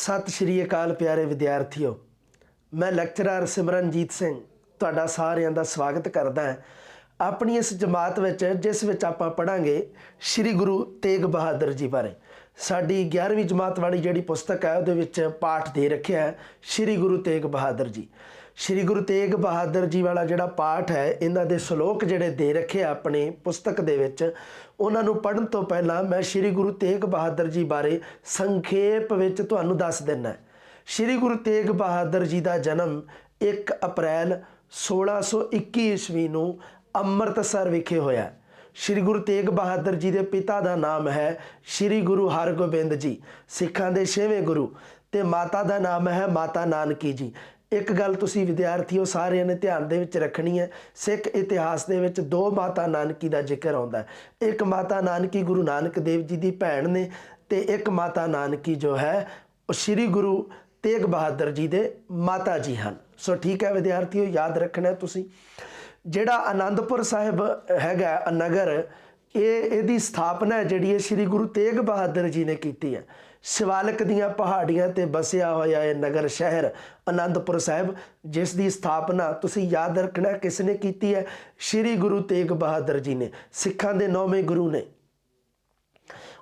सत श्री अकाल प्यारे विद्यार्थियों, मैं लैक्चरर सिमरनजीत सिंह तुहाडा सारिਆਂ ਦਾ स्वागत करदा ਹਾਂ अपनी इस जमात विच जिस विच आपां पढ़ांगे श्री गुरु तेग बहादुर जी बारे। साडी 11वीं जमात वाली जिहड़ी पुस्तक है उहदे विच पाठ दे रखिया है श्री गुरु तेग बहादुर जी। श्री गुरु तेग बहादुर जी वाला जिहड़ा पाठ है इन्हां दे श्लोक जिहड़े दे रखे अपनी पुस्तक दे विच उन्हां नूं पढ़न तो पहलां मैं श्री गुरु तेग बहादुर जी बारे संखेप विच तुहानूं दस दिना। श्री गुरु तेग बहादुर जी का जन्म 1 अप्रैल 1621 ईस्वी नूं ਅੰਮ੍ਰਿਤਸਰ विखे होया। श्री गुरु तेग बहादुर जी के पिता का नाम है श्री गुरु हरगोबिंद जी, सिखां दे 6वें गुरु, ते माता का नाम है माता नानकी जी। एक गल तुसी विद्यार्थियों सारिਆਂ ने ध्यान दे विच रखनी है, सिख इतिहास दे विच 2 माता नानकी का जिक्र आउंदा है। एक माता नानकी गुरु नानक देव जी की भैन ने ते एक माता नानकी जो है श्री गुरु तेग बहादुर जी के माता जी हैं। सो ठीक है विद्यार्थियों, याद रखना तुसी जिहड़ा आनंदपुर साहिब हैगा नगर, ये स्थापना है जिहड़ी श्री गुरु तेग बहादुर जी ने की है। शिवालिक दीयां पहाड़ियां ते बसिया होया है नगर शहर आनंदपुर साहिब, जिस दी स्थापना तुसी याद रखना किसने की है, श्री गुरु तेग बहादुर जी ने। सिखां दे 9वें गुरु ने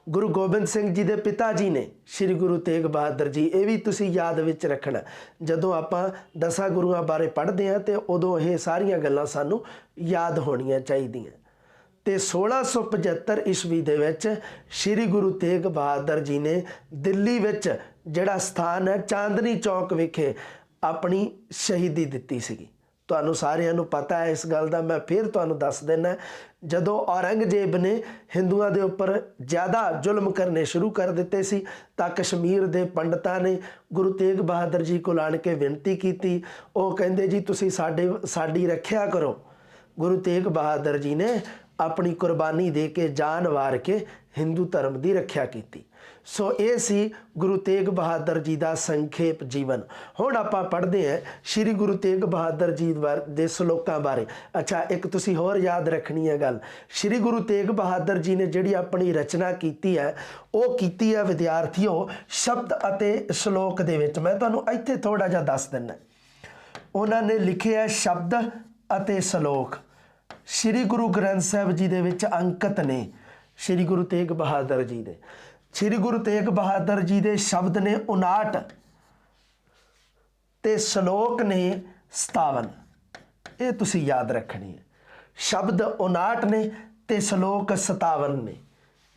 गुरु गोबिंद सिंह जी के पिता जी ने श्री गुरु तेग बहादुर जी। ये भी तुसी याद विच रखना जदों आपां 10 गुरुआं बारे पढ़ते हैं तो उदों ये सारियां गल्लां सानूं याद होणियां चाहीदियां। ते 1675 ईस्वी दे विच श्री गुरु तेग बहादुर जी ने दिल्ली विच जिहड़ा स्थान है चांदनी चौक विखे अपनी शहीदी दित्ती सीगी। तुहानूं सारिਆਂ ਨੂੰ पता है इस गल का, मैं फिर तुहानूं दस देना। जदों औरंगजेब ने हिंदुआं दे उपर ज़्यादा जुल्म करने शुरू कर दिते सी तां कश्मीर दे पंडितां ने गुरु तेग बहादुर जी कोल आण के विनती की। वो कहंदे जी तुसीं साडी रखिया करो। गुरु तेग बहादुर जी ने अपनी कुर्बानी दे के जान वार के हिंदू धर्म की रख्या की। सो ये सी गुरु तेग बहादुर जी का संखेप जीवन। हुण आपां पढ़ते हैं श्री गुरु तेग बहादुर जी दे श्लोकां बारे। अच्छा, एक तुसी होर याद रखनी है गल, श्री गुरु तेग बहादुर जी ने जिहड़ी अपनी रचना की है वो की है विद्यार्थियों शब्द अते श्लोक दे विच। मैं तुहानूं इत्थे थोड़ा जिहा दस दिना। उन्होंने लिखे है शब्द अते श्लोक श्री गुरु ग्रंथ साहिब जी दे विच अंकित ने। श्री गुरु तेग बहादुर जी दे श्री गुरु तेग बहादुर जी दे शब्द ने 59 ते श्लोक ने 57। ये तुसी याद रखनी है, शब्द 59 ने ते श्लोक 57 ने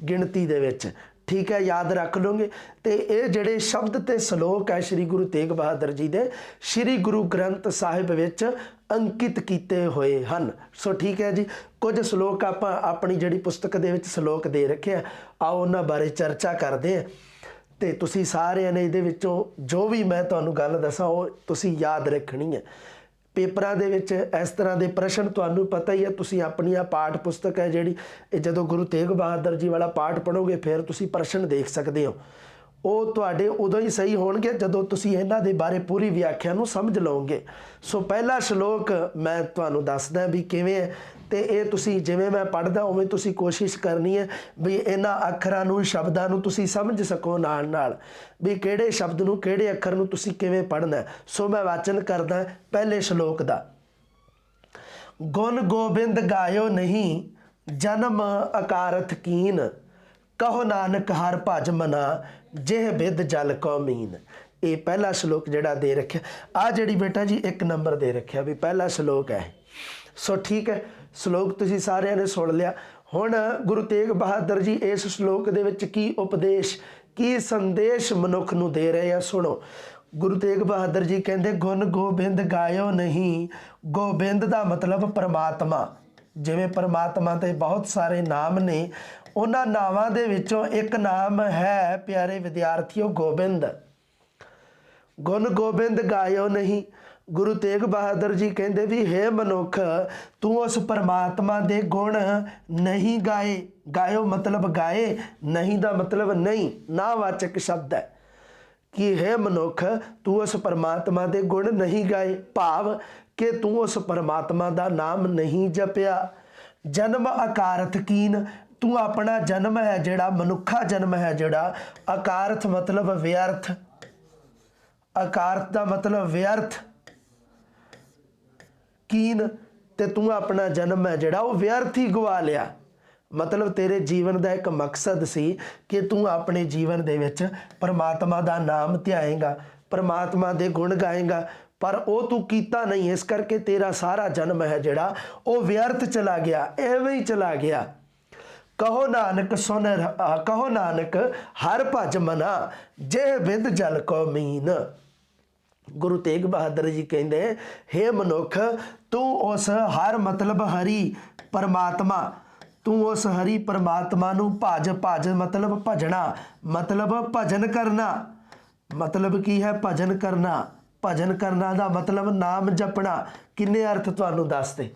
गिणती दे विच। ठीक है, याद रख लोगे। तो ये जिहड़े शब्द ते श्लोक है श्री गुरु तेग बहादुर जी दे श्री गुरु ग्रंथ साहिब विच अंकित किए हुए हैं। सो ठीक है जी, कुछ श्लोक आप अपनी जिहड़ी पुस्तक दे विच श्लोक दे रखे हैं, आओ उन्हां बारे चर्चा करते हैं। तो तुसी सारिਆਂ ने इहदे विचों जो भी मैं तुहानूं गल दसां वो तुसी याद रखनी है। पेपरां दे विच इस तरह के प्रश्न तुहानूं पता ही है, तुसी अपनी पाठ पुस्तक है जिहड़ी जदों गुरु तेग बहादुर जी वाला पाठ पढ़ोगे फिर तुसी प्रश्न देख सकते हो। वो तुहाडे उदों ही सही होणगे जदों तुसी इन्हां दे बारे पूरी व्याख्या नूं समझ लओगे। सो पहला श्लोक मैं तुहानूं दसदा भी किवें है, तो ये तुसी जिवें मैं पढ़दा उवें तुसी कोशिश करनी है भी इन्हां अखरां नूं शब्दां नूं तुसी समझ सको नाल नाल भी किहड़े शब्द नूं किहड़े अखर नूं तुसी किवें पढ़ना। सो मैं वाचन करदा पहले श्लोक दा। गुण गोबिंद गायो नहीं जन्म अकारथ कीन, कहो नानक हर भज मना जिह बिद जल को मीन। ये पहला श्लोक जिहड़ा दे रखिया आ जिहड़ी बेटा जी 1 नंबर दे रखिया भी पहला श्लोक है। सो ठीक है, श्लोक तुसी सारिਆਂ ने सुन लिया। हुण गुरु तेग बहादुर जी इस श्लोक दे विच की उपदेश की संदेश मनुख नूं दे रहे हैं, सुनो। गुरु तेग बहादुर जी कहंदे गुण गोबिंद गायो नहीं। गोबिंद दा मतलब परमात्मा। जिवें परमात्मा ते बहुत सारे नाम ने, उन्हां नावां दे विचों एक नाम है प्यारे विद्यार्थियों गोबिंद। गुण गोबिंद गायो नहीं। गुरु तेग बहादुर जी कहते भी हे मनुख तू उस परमात्मा दे गुण नहीं गाए। गायो मतलब गाए, नहीं दा मतलब नहीं, नावाचक शब्द है कि हे मनुख तू उस परमात्मा दे गुण नहीं गाए, भाव कि तू उस परमात्मा दा नाम नहीं जपिया। जन्म अकारथ कीन, तू अपना जन्म है जिहड़ा मनुखा जन्म है जिहड़ा, अकारथ मतलब व्यर्थ, अकारथ का मतलब व्यर्थ, कीन, ते तू अपना जन्म है जिहड़ा वो व्यर्थ ही गवा लिया। मतलब तेरे जीवन का एक मकसद सी कि तू अपने जीवन दे विच परमात्मा का नाम ध्याएगा, परमात्मा के गुण गाएगा, पर वो तू कीता नहीं, इस करके तेरा सारा जन्म है जिहड़ा वो व्यर्थ चला गया, एवें ही चला गया। कहो नानक सुन कहो नानक हर भज मना, जे बिंद जल को मीन। गुरु तेग बहादुर जी कहते, हे मनुख तू उस हर मतलब हरि परमात्मा, तू उस हरि परमात्मा नू भज, भज मतलब भजना, मतलब भजन करना। मतलब की है भजन करना? भजन करना का मतलब नाम जपना। किन्ने अर्थ तुहानू दसते।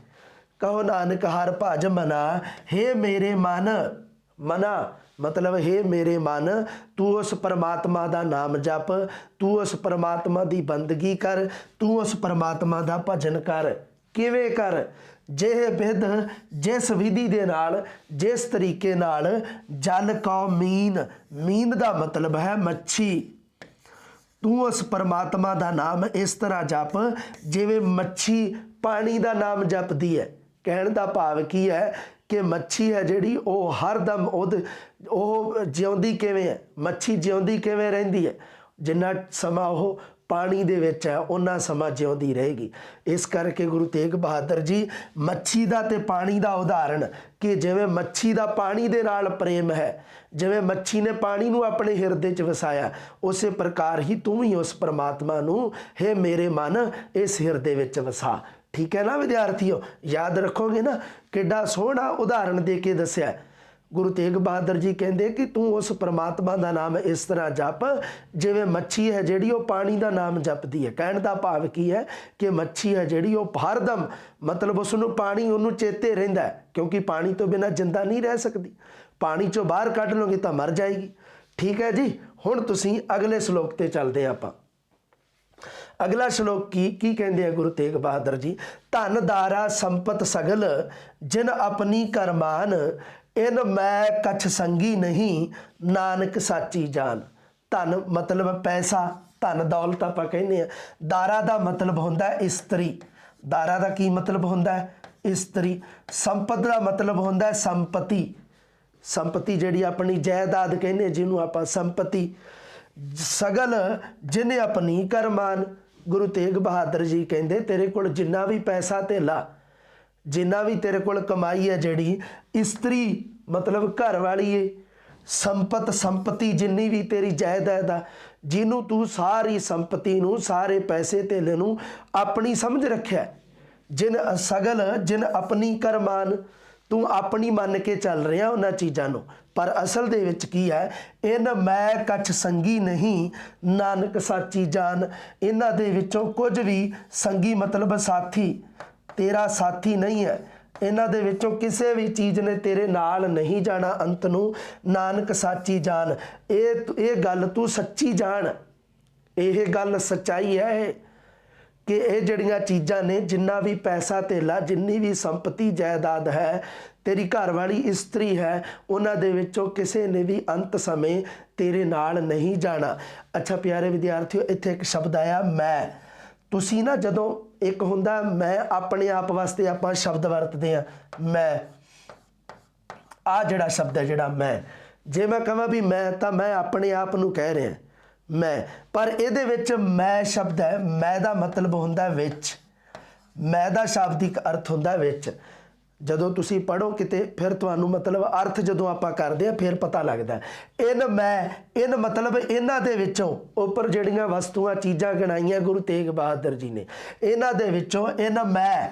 कहो नानक हर भज मना, हे मेरे मन, मना मतलब हे मेरे मन तू उस परमात्मा का नाम जप, तू उस परमात्मा की बंदगी कर, तू उस परमात्मा का भजन कर। किवें कर? जे विध, जिस विधि दे नाल, जिस तरीके नाल जल कौ मीन, मीन का मतलब है मच्छी। तू उस परमात्मा का नाम इस तरह जप जिवें मच्छी पानी का नाम जपदी है। कहण दा भाव की है कि मच्छी है जिहड़ी वो हरदम ਉਹ ਜਿਉਂਦੀ ਕਿਵੇਂ ਹੈ, मच्छी ਜਿਉਂਦੀ ਕਿਵੇਂ ਰਹਿੰਦੀ है, जिन्ना समा ਉਹ पानी ਦੇ ਵਿੱਚ है उन्ना समा ਜਿਉਂਦੀ रहेगी। इस करके गुरु तेग बहादुर जी मच्छी का ते पानी का उदाहरण कि जिवें मच्छी का पानी दे नाल प्रेम है, जिवें मच्छी ने पानी नूं अपने हिरदे च वसाया, उस प्रकार ही तू भी उस परमात्मा नूं हे मेरे मन इस हिरदे विच वसा। ठीक है ना विद्यार्थियों, याद रखोगे ना, किड्डा सोहना उदाहरण दे के दस्या। गुरु तेग बहादुर जी कहते कि तू उस परमात्मा का नाम इस तरह जप जिवें मच्छी है जिहड़ी वो पानी का नाम जपदी है। कहण दा भाव की है कि मच्छी है जिहड़ी वो हरदम मतलब उसनूं पानी उन्होंने चेते रहिंदा है, क्योंकि पानी तो बिना जिंदा नहीं रह सकती, पानी चों बाहर कढ लोगे तो मर जाएगी। ठीक है जी, हुण तुसीं अगले श्लोक ते चलदे हैं आपां। अगला श्लोक की कहते हैं गुरु तेग बहादुर जी, धन दारा संपत सगल जिन अपनी करमान, इन मैं कछ संगी नहीं नानक साची जान। धन मतलब पैसा, धन दौलत आप कहने हैं। दारा का मतलब होंदा है इस्त्री, दारा का की मतलब होंदा है इस्त्री। संपत का मतलब होंदा है संपत्ति, संपत्ति जिहड़ी अपनी जायदाद कहने जिन्हों आप संपत्ति। सगल जिन्हें अपनी करमान, गुरु तेग बहादुर जी कहते तेरे कोल जिन्ना भी पैसा धेला, जिन्ना भी तेरे कोल कमाई है जिहड़ी, इस्त्री मतलब घर वाली है, संपत संपत्ति जिन्नी भी तेरी जायदाद आ, जिन्हों तू सारी संपत्ति नूं सारे पैसे धेले नूं अपनी समझ रखिया। जिन सगल जिन अपनी करमान, तू अपनी मन के चल रहा उन्हां चीज़ां नूं, पर असल दे विच की है, इन मैं कछ संगी नहीं नानक साची जान। इन्हां दे विचों कुछ भी संगी मतलब साथी, तेरा साथी नहीं है, इन्हां दे विचों किसी भी चीज़ ने तेरे नाल नहीं जाना अंत नूं, नानक साची जान। ये गल तू सच्ची जान, ये गल सच्चाई है कि ये जड़ियाँ चीज़ां ने, जिन्ना भी पैसा धेला, जिन्नी भी संपत्ति जायदाद है, तेरी घर वाली इस्त्री है, उन्हां दे विचों किसी ने भी अंत समय तेरे नाल नहीं जाना। अच्छा प्यारे विद्यार्थियों, इत्थे एक शब्द आया मैं। तुसी ना जदों एक हुंदा मैं अपने आप वास्ते आपां शब्द वरतदे आ, मैं, आ जिहड़ा शब्द है जिहड़ा मैं, जे मैं कहां भी मैं तां मैं अपने आप नूं कह रहा मैं, पर इहदे विच मैं शब्द है, मैं दा मतलब हुंदा विच, मैं दा शाब्दिक अर्थ हुंदा विच। जदों तुसी पढ़ो किते फिर तुहानूं मतलब अर्थ जदों आपां करदे आ फिर पता लगदा है। इन मैं, इन मतलब इन्हां दे विचों उपर जिहड़ियां वस्तुआं चीज़ां गिणाईਆਂ गुरु तेग बहादुर जी ने, इन्हां दे विचों इन मैं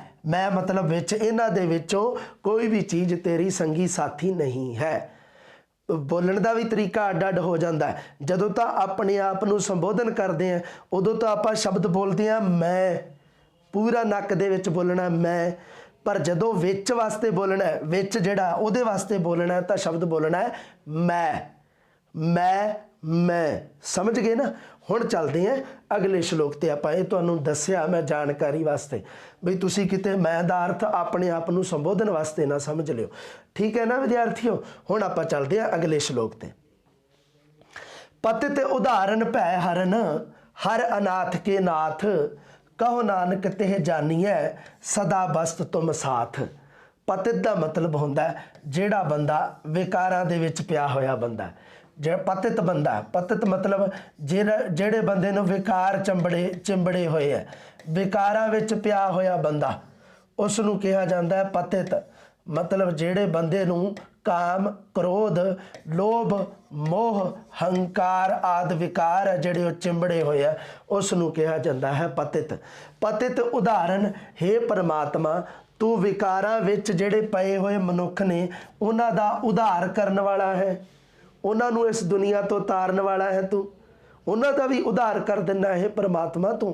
मतलब विच, इन्हां दे विचों कोई भी चीज़ तेरी संगी साथी नहीं है। बोलण का भी तरीका अड्ड अड्ड हो जाता है। जदों तो अपने आप नूं संबोधन करते हैं उदों तो आपां शब्द बोलते हैं मैं, पूरा नक दे विच बोलना मैं, पर जदों विच वास्ते बोलना है, विच जिहड़ा उहदे वास्ते बोलना है तो शब्द बोलना है मैं। समझ गए ना। हुण चलते हैं अगले श्लोक ते। आपां ये तुहानूं दस्सिया मैं जानकारी वास्ते बई तुसीं किते मैं दा अर्थ अपने आप नूं संबोधन वास्ते ना समझ लिओ। ठीक है ना विद्यार्थियों। हुण आपां चलते हैं अगले श्लोक ते। पतित उदाहरण भै हरन हर अनाथ के नाथ, कहो नानक तेह जानिए, सदा बस्त तुम साथ। पतित का मतलब होंदा जिहड़ा बंदा विकारां दे विच पिया होया बंदा, जो पतित बंदा, पतित मतलब जिहड़े बंदे नूं विकार चिंबड़े होए है, विकारां विच पिया होया बंदा, उस नूं कहा जाता है पतित। मतलब जिहड़े बंदे नूं काम, क्रोध, लोभ, मोह, हंकार आदि विकार है जिहड़े चिंबड़े होए है, उस नूं कहा जाता है पतित। पतित उदाहरण, हे परमात्मा तू विकारां विच जिहड़े पए होए मनुख ने उन्हां दा उद्धार करन वाला है, उन्हां नूं इस दुनिया तो तारन वाला है तू, उन्हां दा भी उद्धार कर दिना है परमात्मा तू।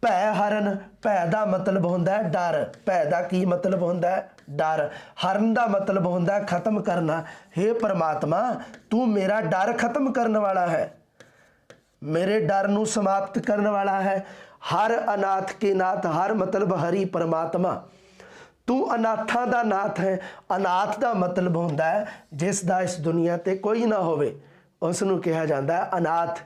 भै हरन, भै का मतलब होंदा है डर, भै का की मतलब होंदा है डर, हरन का मतलब होंदा है खत्म करना। हे परमात्मा तू मेरा डर खत्म करने वाला है, मेरे डर नूं समाप्त करने वाला है। हर अनाथ के नाथ, हर मतलब हरि परमात्मा, तू अनाथां दा नाथ है। अनाथ का मतलब होंदा है जिस दा इस दुनिया ते कोई ना होवे, उस नूं कहा जाता है अनाथ।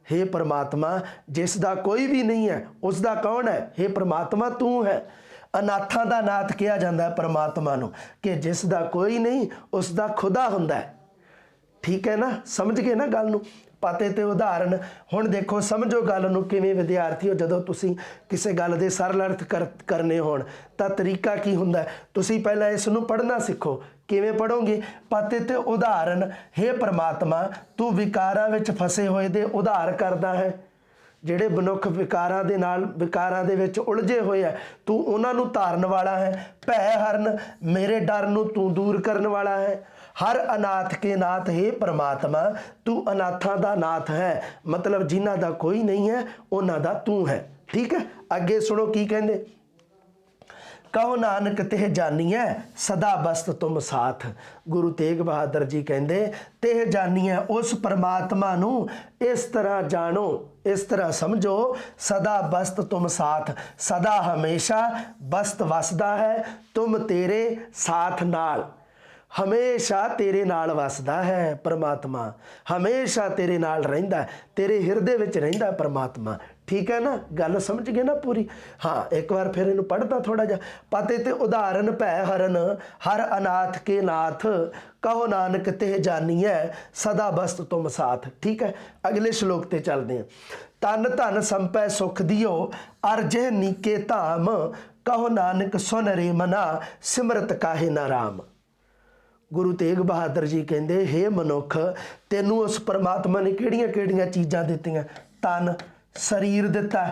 हे परमात्मा जिसका कोई भी नहीं है उसका कौन है? हे परमात्मा तू है। अनाथां दा नाथ कहा जाता है परमात्मा नूं कि जिसका कोई नहीं उसका खुदा हुंदा है। ठीक है ना, समझ गए ना गल नूं? पते ते उदाहरण हुण देखो, समझो गल नूं किवें विद्यार्थियों, जदों तुसीं किसी गल दे सरल अर्थ करने होण तां तरीका की हुंदा है, तुसीं पहलां इस नूं पढ़ना सिखो। किवें पढ़ोगे? पते ते उदाहरण, हे परमात्मा तू विकारां विच फसे होए दे उद्धार करदा है। ਜਿਹੜੇ ਮਨੁੱਖ ਵਿਕਾਰਾਂ ਦੇ ਵਿੱਚ ਉਲਝੇ ਹੋਏ ਹੈ, ਤੂੰ ਉਹਨਾਂ ਨੂੰ ਧਾਰਨ ਵਾਲਾ ਹੈ। ਭੈ ਹਰਨ, ਮੇਰੇ ਡਰ ਨੂੰ ਤੂੰ ਦੂਰ ਕਰਨ ਵਾਲਾ ਹੈ। हर अनाथ के नाथ, हे परमात्मा तू अनाथां दा नाथ है, मतलब जिन्हां दा कोई नहीं है उन्हां दा तू है। ठीक है, अगे सुनो की कहंदे, कहो नानक तेह जानिए, सदा बस्त तुम साथ। गुरु तेग बहादुर जी कहंदे तेह जानिए, उस परमात्मा नूं इस तरह जानो, इस तरह समझो, सदा बस्त तुम साथ, सदा हमेशा बस्त वसदा है तुम तेरे साथ नाल, हमेशा तेरे नाल वसदा है परमात्मा, हमेशा तेरे नाल रहिंदा, तेरे हिरदे विच रहिंदा परमात्मा। ठीक है ना, गल समझ गए ना पूरी? हाँ, एक बार फिर इन्हूं पढ़दा थोड़ा जा। पते ते उदाहरण, भै हरन, हर अनाथ के नाथ, कहो नानक तेह जानिए, सदा बस्त तुम साथ। ठीक है, अगले श्लोक ते चलदे हैं। तन धन संपै सुख दियो, अर जेह नीके धाम, कहो नानक सुन रे मना, सिमरत काहे ना राम। गुरु तेग बहादुर जी कहते, हे मनुख तेनू उस परमात्मा ने किहड़ियां किहड़ियां चीज़ां दित्तियां? तन, शरीर दिता,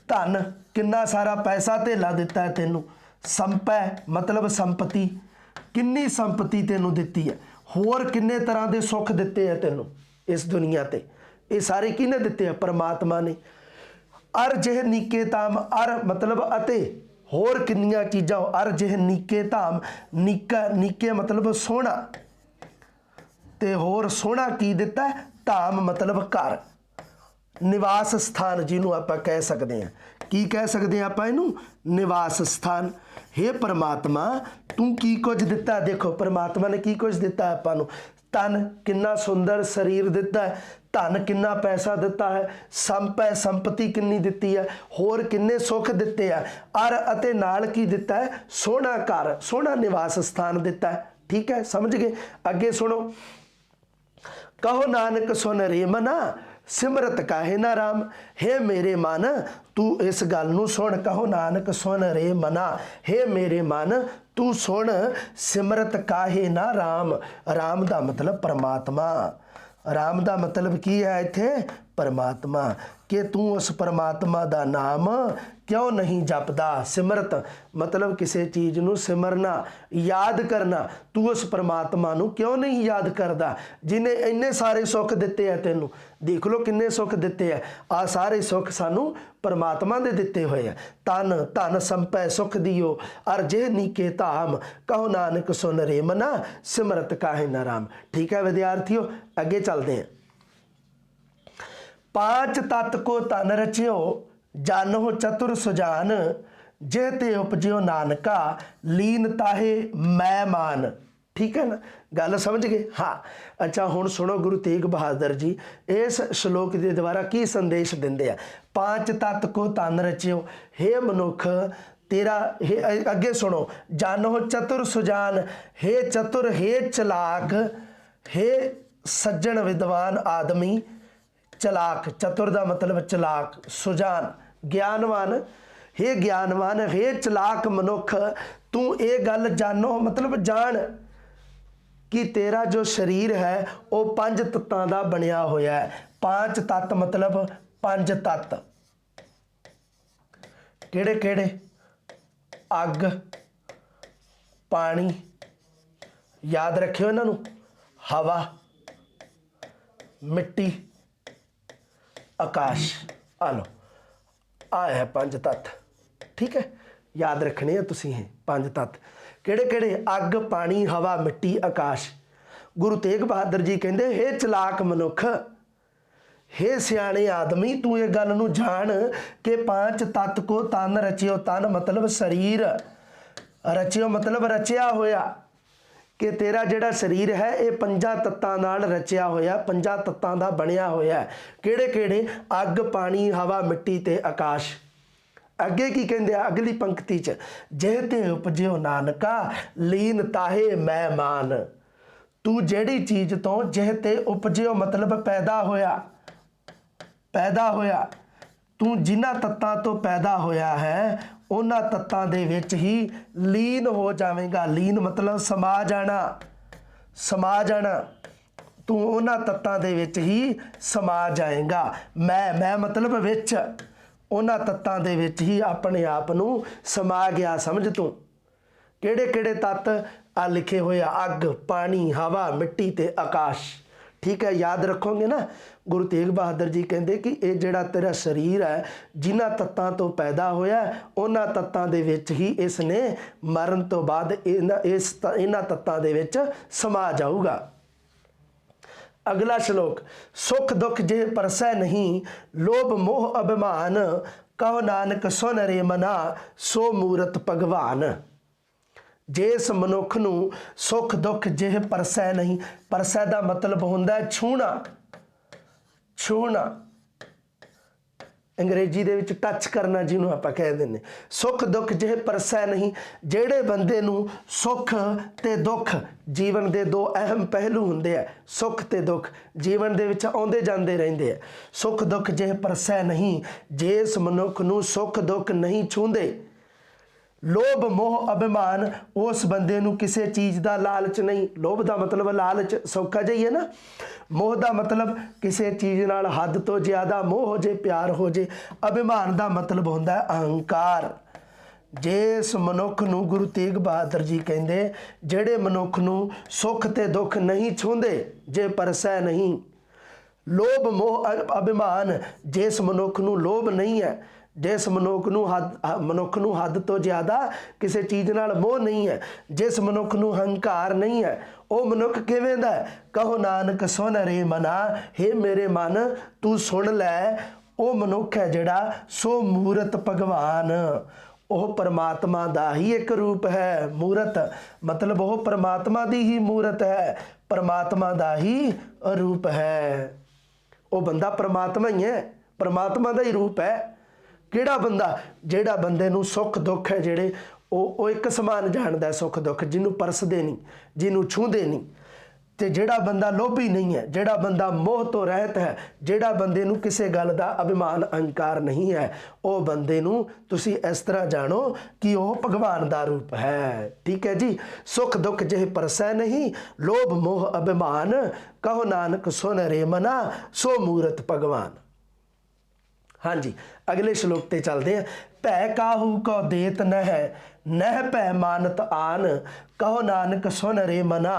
धन किन्ना सारा पैसा धेला दिता है तेनू, संपै मतलब संपत्ति, किन्नी संपत्ति तेनू दित्ती है, होर किन्ने तरह के सुख दिते है तेनू इस दुनिया ते, ये सारे किहने दिते है? परमात्मा ने। अर जेह नीके ताम, अर मतलब अते, होर किन्नियां चीज़ां, अर जेह नीके धाम, नीका नीके मतलब सोहना, ते होर सोहना की दिता है? धाम मतलब घर, निवास स्थान जिन्हों आप कह सकते हैं। की कह सकते हैं आप इनू? निवास स्थान। हे परमात्मा तू की कुछ दिता? देखो परमात्मा ने की कुछ दिता है आपां नूं। तन किन्ना सुंदर शरीर दिता है, धन किन्ना पैसा दिता है, संप है संपत्ति किन्नी दिती है, होर किन्ने सुख दिते है, अर अते नाल की दिता है? सोहना घर, सोहना निवास स्थान दिता है। ठीक है, समझ गए? अगे सुनो, कहो नानक सुन रे मना, सिमरत काहे ना राम। हे मेरे मन तू इस गल नूं सुन, कहो नानक सुन रे मना, हे मेरे मन तू सुन, सिमरत काहे ना राम। राम का मतलब परमात्मा, राम का मतलब की है इत्थे? परमात्मा। कि तू उस परमात्मा का नाम क्यों नहीं जपदा? सिमरत मतलब किसी चीज़ नूं सिमरना, याद करना। तू उस परमात्मा नूं क्यों नहीं याद करदा जिन्हें इन्ने सारे सुख दिते हैं तेनू? देख लो किन्ने सुख दिते हैं, आ सारे सुख सानू परमात्मा दे दिते हुए हैं। तन धन संपै सुख दियो, अर जे नीके धाम, कहो नानक सुन रे मना, सिमरत काहे ना राम। ठीक है विद्यार्थियों, अगे चलते हैं। पांच तत्त को तन रचियो, जानो चतुर सुजान, जे ते उपजियो नानका, लीन ताहे मैं मान। ठीक है ना, गल समझ गए। हाँ अच्छा हुण सुनो गुरु तेग बहादुर जी इस श्लोक के द्वारा की संदेश दिंदे आ। पांच तत्त को तन रचियो, हे मनुख तेरा हे अगे सुनो, जानो चतुर सुजान, हे चतुर हे चलाक, हे सज्जन विद्वान आदमी। चलाक चतुर का मतलब चलाक, सुजान ज्ञानवान, हे ज्ञानवान हे चलाक मनुख तू ये गल जानो मतलब जान कि तेरा जो शरीर है वो पंज तत्तां दा बनिया होया है। पांच तत्त मतलब पंज तत्त किहड़े किहड़े? अग, पानी, याद रखियो इन्हां नूं, हवा, मिट्टी, आकाश। आ लो आ है पंज तत्त, ठीक है याद रखने हैं तुसीं ये पंज तत्त किहड़े किहड़े? अग, पानी, हवा, मिट्टी, आकाश। गुरु तेग बहादुर जी कहते हे चलाक मनुख, हे सियाणे आदमी तू ये गल नूं जान कि पांच तत्त को तन रचियो, तन मतलब शरीर, रचियो मतलब रचिया होया, कि तेरा जिहड़ा शरीर है ये पंजा तत्तां नाल रचिया होया, पंजा तत्तां दा बनिया होया। किहड़े किहड़े? अग, पानी, हवा, मिट्टी ते आकाश। अगे की कहते हैं अगली पंक्ति च, जेह ते उपजियो नानका लीन ताहे मैं मान। तू जेड़ी चीज़ तो जेह ते उपजियो मतलब पैदा होया, पैदा होया, तू जिन्हां तत्तां तो पैदा होया है उन्हां तत्तां दे विच ही लीन हो जावेगा। लीन मतलब समा जाना, समा जाना, तू उन्हां तत्तां दे विच ही समा जाएगा। मैं मतलब विच, उन्हां तत्तां दे विच ही अपने आप नूं समा गया समझ तू। किहड़े किहड़े तत्त आ लिखे हुए? अग, पानी, हवा, मिट्टी ते आकाश। ठीक है याद रखोगे ना। गुरु तेग बहादुर जी कहते कि ये जिहड़ा तेरा शरीर है जिन्हां तत्तां तो पैदा होया उन्हां तत्तां दे विच ही इसने मरण तो बाद इन्हां तत्तां दे विच समा जाऊगा। अगला श्लोक, सुख दुख जे परसै नहीं, लोभ मोह अभिमान, कहो नानक सुन रे मना, सो मूरत भगवान। जिस मनुख नूं सुख दुख जिह परसै नहीं, परसै दा मतलब हुंदा है छूना, छूना अंग्रेजी दे विच टच करना जिन्हों आपां कह दिंदे। सुख दुख जिह परसै नहीं, ਜਿਹੜੇ ਬੰਦੇ ਨੂੰ ਸੁੱਖ ਤੇ ਦੁੱਖ ਜੀਵਨ ਦੇ ਦੋ ਅਹਿਮ ਪਹਿਲੂ ਹੁੰਦੇ ਆ। ਸੁੱਖ ਤੇ ਦੁੱਖ ਜੀਵਨ ਦੇ ਵਿੱਚ ਆਉਂਦੇ ਜਾਂਦੇ ਰਹਿੰਦੇ ਆ। ਸੁੱਖ ਦੁੱਖ ਜਿਹ ਪਰਸੈ ਨਹੀਂ, ਜਿਸ ਮਨੁੱਖ ਨੂੰ ਸੁੱਖ ਦੁੱਖ ਨਹੀਂ ਛੂੰਹਦੇ। लोभ मोह अभिमान, उस बंदे नूं किसी चीज़ का लालच नहीं। लोभ का मतलब लालच सौखा जिहा ही है ना। मोह का मतलब किसी चीज़ नाल हद तो ज़्यादा मोह हो जे, प्यार हो जे। अभिमान का मतलब होंदा है अहंकार। जिस मनुख नूं गुरु तेग बहादुर जी कहते जिहड़े मनुख नूं सुख ते दुख नहीं छूंहदे, जे परसै नहीं। लोभ मोह अभिमान, जिस मनुख नूं लोभ नहीं है, जिस मनुख नूं हद तो ज़्यादा किसी चीज़ नाल मोह नहीं है, जिस मनुख नूं हंकार नहीं है, वह मनुख किवें दा है? कहो नानक सुन रे मना, हे मेरे मन तू सुन लै। वह मनुख है जिहड़ा सो मूरत भगवान, वह परमात्मा का ही एक रूप है। मूरत मतलब वह परमात्मा की ही मूरत है, परमात्मा का ही रूप है। वह बंदा परमात्मा ही है, परमात्मा का ही रूप है। किहड़ा बंदा? जिहड़ा बंदे नूं सुख दुख है जिहड़े वो एक समान जाणदा सुख दुख, जिन्हों परसदे नहीं, जिन्हों छूंहदे नहीं। ते जिहड़ा बंदा लोभी नहीं है, जिहड़ा बंदा मोह तो रहत है, जिहड़ा बंदे नूं किसी गल दा अभिमान अहंकार नहीं है, वो बंदे नूं तुसीं इस तरह जानो कि वह भगवान दा रूप है। ठीक है जी। सुख दुख जिह परसै नहीं, लोभ मोह अभिमान, कहो नानक सुन रे मना, सो मूरत भगवान। हाँ जी अगले श्लोक ते चलते हैं। भै काहू को देत नह, नह भै मानत आन, कहो नानक सुन रे मना,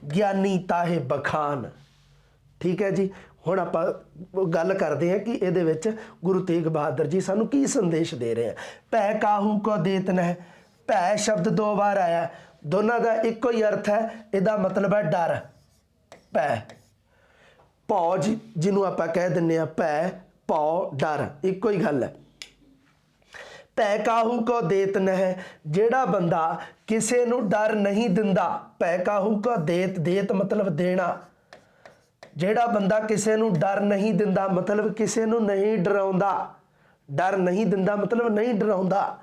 ज्ञानी ताहे बखान। ठीक है जी। हुण आपां गल करते हैं कि इहदे विच गुरु तेग बहादुर जी सानू की संदेश दे रहे हैं। भै काहू को देत नह, भै शब्द दो बार आया, दोनों का इको ही अर्थ है। इहदा मतलब है डर। भै भौ जिन्हों आपां कह दिंदे आ, भै भौ डर इको ही गल है। ਭੈ ਕਾਹੂ ਕੋ ਦੇਤ ਨਹਿ, ਜਿਹੜਾ ਬੰਦਾ ਕਿਸੇ ਨੂੰ ਡਰ ਨਹੀਂ ਦਿੰਦਾ। ਭੈ ਕਾਹੂ ਕੋ ਦੇਤ, ਦੇਤ ਮਤਲਬ ਦੇਣਾ। ਜਿਹੜਾ ਬੰਦਾ ਕਿਸੇ ਨੂੰ ਡਰ ਨਹੀਂ ਦਿੰਦਾ ਮਤਲਬ ਕਿਸੇ ਨੂੰ ਨਹੀਂ ਡਰਾਉਂਦਾ। ਡਰ ਨਹੀਂ ਦਿੰਦਾ ਮਤਲਬ ਨਹੀਂ ਡਰਾਉਂਦਾ।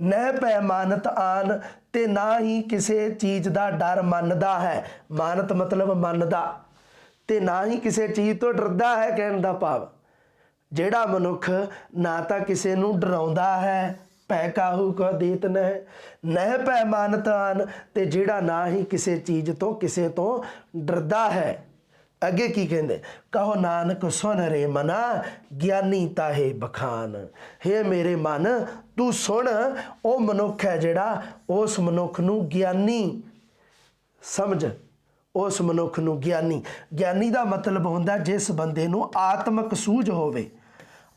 ਨਹਿ ਭੈ ਮਾਨਤ ਆਨ, ਤੇ ਨਾ ਹੀ ਕਿਸੇ ਚੀਜ਼ ਦਾ ਡਰ ਮੰਨਦਾ ਹੈ। ਮਾਨਤ ਮਤਲਬ ਮੰਨਦਾ, ਤੇ ਨਾ ਹੀ ਕਿਸੇ ਚੀਜ਼ ਤੋਂ ਡਰਦਾ ਹੈ। ਕਹਿਣ ਦਾ ਭਾਵ ਜਿਹੜਾ ਮਨੁੱਖ ਨਾ ਤਾਂ ਕਿਸੇ ਨੂੰ ਡਰਾਉਂਦਾ ਹੈ, ਭੈ ਕਾਹੂ ਕੋ ਦੇਤ ਨਹਿ, ਨਹਿ ਭੈ ਮਾਨਤ ਆਨ, ਤੇ ਜਿਹੜਾ ਨਾ ਹੀ ਕਿਸੇ ਚੀਜ਼ ਤੋਂ ਕਿਸੇ ਤੋਂ ਡਰਦਾ ਹੈ। ਅੱਗੇ ਕੀ ਕਹਿੰਦੇ, ਕਹੋ ਨਾਨਕ ਸੁਣ ਰੇ ਮਨਾ, ਗਿਆਨੀ ਤਾਹੇ ਬਖਾਨ। ਹੇ ਮੇਰੇ ਮਨ ਤੂੰ ਸੁਣ, ਉਹ ਮਨੁੱਖ ਹੈ ਜਿਹੜਾ, ਉਸ ਮਨੁੱਖ ਨੂੰ ਗਿਆਨੀ ਸਮਝ। ਉਸ ਮਨੁੱਖ ਨੂੰ ਗਿਆਨੀ, ਗਿਆਨੀ ਦਾ ਮਤਲਬ ਹੁੰਦਾ ਜਿਸ ਬੰਦੇ ਨੂੰ ਆਤਮਿਕ ਸੂਝ ਹੋਵੇ।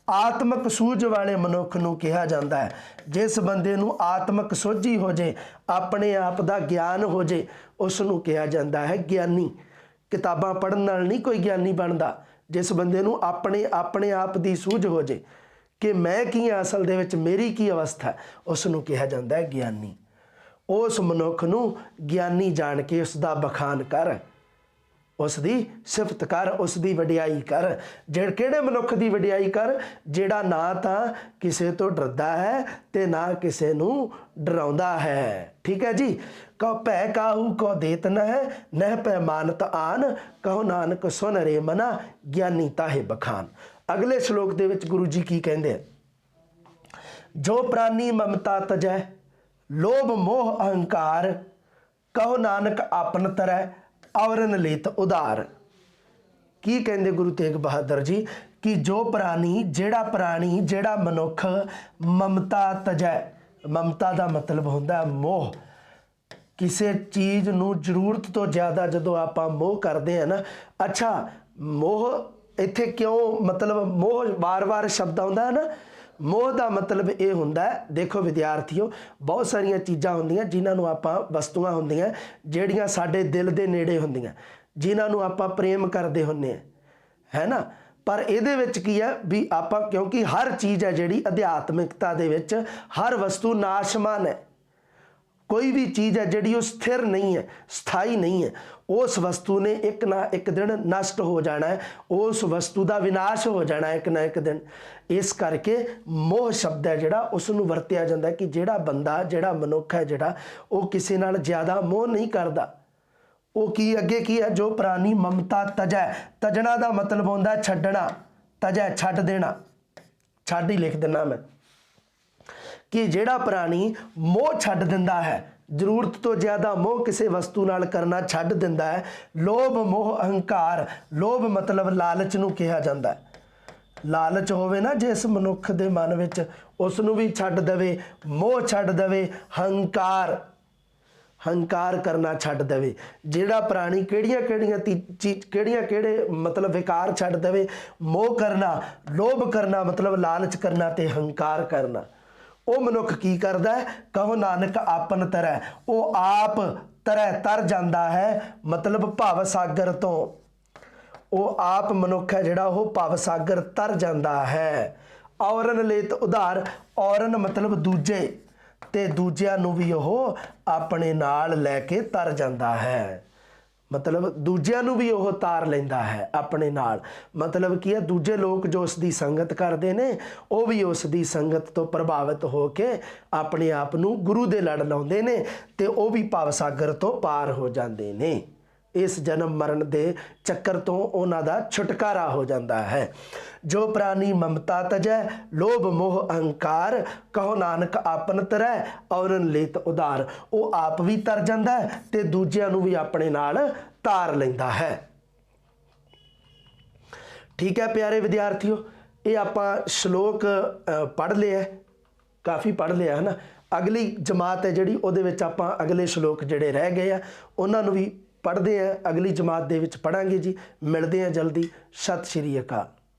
ਆਤਮਿਕ ਸੂਝ ਵਾਲੇ ਮਨੁੱਖ ਨੂੰ ਕਿਹਾ ਜਾਂਦਾ ਹੈ। ਜਿਸ ਬੰਦੇ ਨੂੰ ਆਤਮਿਕ ਸੋਝੀ ਹੋ ਜੇ, ਆਪਣੇ ਆਪ ਦਾ ਗਿਆਨ ਹੋ ਜੇ, ਉਸ ਨੂੰ ਕਿਹਾ ਜਾਂਦਾ ਹੈ ਗਿਆਨੀ। ਕਿਤਾਬਾਂ ਪੜ੍ਹਨ ਨਾਲ ਨਹੀਂ ਕੋਈ ਗਿਆਨੀ ਬਣਦਾ। ਜਿਸ ਬੰਦੇ ਨੂੰ ਆਪਣੇ ਆਪ ਦੀ ਸੂਝ ਹੋ ਜੇ ਕਿ ਮੈਂ ਕੀ ਹਾਂ, ਅਸਲ ਦੇ ਵਿੱਚ ਮੇਰੀ ਕੀ ਅਵਸਥਾ, ਉਸ ਨੂੰ ਕਿਹਾ ਜਾਂਦਾ ਹੈ ਗਿਆਨੀ। ਉਸ ਮਨੁੱਖ ਨੂੰ ਗਿਆਨੀ ਜਾਣ ਕੇ ਉਸ ਦਾ ਬਖਾਨ ਕਰ, ਉਸ ਦੀ ਸਿਫਤ ਕਰ, ਉਸ ਦੀ ਵਡਿਆਈ ਕਰ। ਕਿਹੜੇ ਮਨੁੱਖ ਦੀ ਵਡਿਆਈ ਕਰ? ਜਿਹੜਾ ਨਾ ਤਾਂ ਕਿਸੇ ਤੋਂ ਡਰਦਾ ਹੈ ਤੇ ਨਾ ਕਿਸੇ ਨੂੰ ਡਰਾਉਂਦਾ ਹੈ। ਠੀਕ ਹੈ ਜੀ। ਕਹੋ ਭੈ ਕਾਹੂ ਕੋ ਦੇਤ ਨਹਿ, ਨਹਿ ਭੈ ਮਾਨਤ ਆਨ, ਕਹੋ ਨਾਨਕ ਸੁਨ ਰੇ ਮਨਾ, ਗਿਆਨੀ ਤਾਹੇ ਬਖਾਨ। ਅਗਲੇ ਸ਼ਲੋਕ ਦੇ ਵਿੱਚ ਗੁਰੂ ਜੀ ਕੀ ਕਹਿੰਦੇ ਆ, ਜੋ ਪ੍ਰਾਨੀ ਮਮਤਾ ਤਜੈ, ਲੋਭ ਮੋਹ ਅਹੰਕਾਰ, ਕਹੋ ਨਾਨਕ ਆਪਨ ਤਰੈ, ਔਰਨ ਲੇਤ ਉਧਾਰ। ਕੀ ਕਹਿੰਦੇ ਗੁਰੂ ਤੇਗ ਬਹਾਦਰ ਜੀ ਕਿ ਜੋ ਪ੍ਰਾਣੀ, ਜਿਹੜਾ ਮਨੁੱਖ ਮਮਤਾ ਤਜੈ, ਮਮਤਾ ਦਾ ਮਤਲਬ ਹੁੰਦਾ ਮੋਹ। ਕਿਸੇ ਚੀਜ਼ ਨੂੰ ਜ਼ਰੂਰਤ ਤੋਂ ਜ਼ਿਆਦਾ ਜਦੋਂ ਆਪਾਂ ਮੋਹ ਕਰਦੇ ਹਾਂ ਨਾ, ਅੱਛਾ ਮੋਹ ਇੱਥੇ ਕਿਉਂ, ਮਤਲਬ ਮੋਹ ਵਾਰ-ਵਾਰ ਸ਼ਬਦ ਆਉਂਦਾ ਹੈ ਨਾ। ਮੋਹ ਦਾ ਮਤਲਬ ਇਹ ਹੁੰਦਾ ਹੈ, ਦੇਖੋ ਵਿਦਿਆਰਥੀਓ, ਬਹੁਤ ਸਾਰੀਆਂ ਚੀਜ਼ਾਂ ਹੁੰਦੀਆਂ ਜਿਨ੍ਹਾਂ ਨੂੰ ਆਪਾਂ, ਵਸਤੂਆਂ ਹੁੰਦੀਆਂ ਜਿਹੜੀਆਂ ਸਾਡੇ ਦਿਲ ਦੇ ਨੇੜੇ ਹੁੰਦੀਆਂ, ਜਿਨ੍ਹਾਂ ਨੂੰ ਆਪਾਂ ਪ੍ਰੇਮ ਕਰਦੇ ਹੁੰਦੇ ਹਾਂ, ਹੈ ਨਾ। ਪਰ ਇਹਦੇ ਵਿੱਚ ਕੀ ਹੈ ਵੀ ਆਪਾਂ, ਕਿਉਂਕਿ ਹਰ ਚੀਜ਼ ਹੈ ਜਿਹੜੀ ਅਧਿਆਤਮਿਕਤਾ ਦੇ ਵਿੱਚ, ਹਰ ਵਸਤੂ ਨਾਸ਼ਮਾਨ ਹੈ। ਕੋਈ ਵੀ ਚੀਜ਼ ਹੈ ਜਿਹੜੀ ਉਹ ਸਥਿਰ ਨਹੀਂ ਹੈ, ਸਥਾਈ ਨਹੀਂ ਹੈ। ਉਸ ਵਸਤੂ ਨੇ ਇੱਕ ਨਾ ਇੱਕ ਦਿਨ ਨਸ਼ਟ ਹੋ ਜਾਣਾ ਹੈ, ਉਸ ਵਸਤੂ ਦਾ ਵਿਨਾਸ਼ ਹੋ ਜਾਣਾ ਇੱਕ ਨਾ ਇੱਕ ਦਿਨ। ਇਸ ਕਰਕੇ ਮੋਹ ਸ਼ਬਦ ਹੈ ਜਿਹੜਾ, ਉਸ ਨੂੰ ਵਰਤਿਆ ਜਾਂਦਾ ਕਿ ਜਿਹੜਾ ਬੰਦਾ, ਜਿਹੜਾ ਮਨੁੱਖ ਹੈ ਜਿਹੜਾ, ਉਹ ਕਿਸੇ ਨਾਲ ਜ਼ਿਆਦਾ ਮੋਹ ਨਹੀਂ ਕਰਦਾ। ਉਹ ਕੀ ਅੱਗੇ ਕੀ ਹੈ, ਜੋ ਪ੍ਰਾਨੀ ਮਮਤਾ ਤਜੈ, ਤਜਣਾ ਦਾ ਮਤਲਬ ਹੁੰਦਾ ਛੱਡਣਾ, ਤਜੈ ਛੱਡ ਦੇਣਾ, ਛੱਡ ਹੀ ਲਿਖ ਦਿੰਦਾ ਮੈਂ, ਕਿ ਜਿਹੜਾ ਪ੍ਰਾਣੀ ਮੋਹ ਛੱਡ ਦਿੰਦਾ ਹੈ, ਜ਼ਰੂਰਤ ਤੋਂ ਜ਼ਿਆਦਾ ਮੋਹ ਕਿਸੇ ਵਸਤੂ ਨਾਲ ਕਰਨਾ ਛੱਡ ਦਿੰਦਾ ਹੈ। ਲੋਭ ਮੋਹ ਅਹੰਕਾਰ, ਲੋਭ ਮਤਲਬ ਲਾਲਚ ਨੂੰ ਕਿਹਾ ਜਾਂਦਾ ਹੈ। ਲਾਲਚ ਹੋਵੇ ਨਾ ਜਿਸ ਮਨੁੱਖ ਦੇ ਮਨ ਵਿੱਚ, ਉਸ ਨੂੰ ਵੀ ਛੱਡ ਦੇਵੇ, ਮੋਹ ਛੱਡ ਦੇਵੇ, ਹੰਕਾਰ ਕਰਨਾ ਛੱਡ ਦੇਵੇ। ਜਿਹੜਾ ਪ੍ਰਾਣੀ ਕਿਹੜੇ ਮਤਲਬ ਵਿਕਾਰ ਛੱਡ ਦੇਵੇ, ਮੋਹ ਕਰਨਾ, ਲੋਭ ਕਰਨਾ ਮਤਲਬ ਲਾਲਚ ਕਰਨਾ, ਤੇ ਹੰਕਾਰ ਕਰਨਾ, ਉਹ ਮਨੁੱਖ ਕੀ ਕਰਦਾ ਹੈ, ਕਹੋ ਨਾਨਕ ਆਪਨ ਤਰੈ, ਉਹ ਆਪ ਤਰ ਜਾਂਦਾ ਹੈ, ਮਤਲਬ ਭਵ ਸਾਗਰ ਤੋਂ। ਉਹ ਆਪ ਮਨੁੱਖ ਹੈ ਜਿਹੜਾ, ਉਹ ਭਵ ਸਾਗਰ ਤਰ ਜਾਂਦਾ ਹੈ। ਔਰਨ ਲੇਤ ਉਧਾਰ, ਔਰਨ ਮਤਲਬ ਦੂਜੇ, ਤੇ ਦੂਜਿਆਂ ਨੂੰ ਵੀ ਉਹ ਆਪਣੇ ਨਾਲ ਲੈ ਕੇ ਤਰ ਜਾਂਦਾ ਹੈ। ਮਤਲਬ ਦੂਜਿਆਂ ਨੂੰ ਵੀ ਉਹ ਤਾਰ ਲੈਂਦਾ ਹੈ ਆਪਣੇ ਨਾਲ। ਮਤਲਬ ਕੀ ਹੈ, ਦੂਜੇ ਲੋਕ ਜੋ ਉਸ ਦੀ ਸੰਗਤ ਕਰਦੇ ਨੇ, ਉਹ ਵੀ ਉਸ ਦੀ ਸੰਗਤ ਤੋਂ ਪ੍ਰਭਾਵਿਤ ਹੋ ਕੇ ਆਪਣੇ ਆਪ ਨੂੰ ਗੁਰੂ ਦੇ ਲੜ ਲਾਉਂਦੇ ਨੇ, ਤੇ ਉਹ ਵੀ ਭਵ ਸਾਗਰ ਤੋਂ ਪਾਰ ਹੋ ਜਾਂਦੇ ਨੇ। ਇਸ ਜਨਮ ਮਰਨ ਦੇ ਚੱਕਰ ਤੋਂ ਉਹਨਾਂ ਦਾ ਛੁਟਕਾਰਾ ਹੋ ਜਾਂਦਾ ਹੈ। ਜੋ ਪ੍ਰਾਨੀ ਮਮਤਾ ਤਜੈ, ਲੋਭ ਮੋਹ ਅਹੰਕਾਰ, ਕਹੋ ਨਾਨਕ ਆਪਨ ਤਰੈ, ਔਰਨ ਲੇਤ ਉਧਾਰ। ਉਹ ਆਪ ਵੀ ਤਰ ਜਾਂਦਾ ਹੈ ਤੇ ਦੂਜਿਆਂ ਨੂੰ ਵੀ ਆਪਣੇ ਨਾਲ ਤਾਰ ਲੈਂਦਾ ਹੈ। ਠੀਕ ਹੈ ਪਿਆਰੇ ਵਿਦਿਆਰਥੀਓ, ਇਹ ਆਪਾਂ ਸ਼ਲੋਕ ਪੜ੍ਹ ਲਿਆ, ਕਾਫੀ ਪੜ੍ਹ ਲਿਆ ਹੈ ਨਾ। ਅਗਲੀ ਜਮਾਤ ਹੈ ਜਿਹੜੀ, ਉਹਦੇ ਵਿੱਚ ਆਪਾਂ ਅਗਲੇ ਸ਼ਲੋਕ ਜਿਹੜੇ ਰਹਿ ਗਏ ਆ ਉਹਨਾਂ ਨੂੰ ਵੀ ਪੜ੍ਹਦੇ ਹਾਂ। ਅਗਲੀ ਜਮਾਤ ਦੇ ਵਿੱਚ ਪੜ੍ਹਾਂਗੇ ਜੀ। ਮਿਲਦੇ ਹਾਂ ਜਲਦੀ। ਸਤਿ ਸ਼੍ਰੀ ਅਕਾਲ।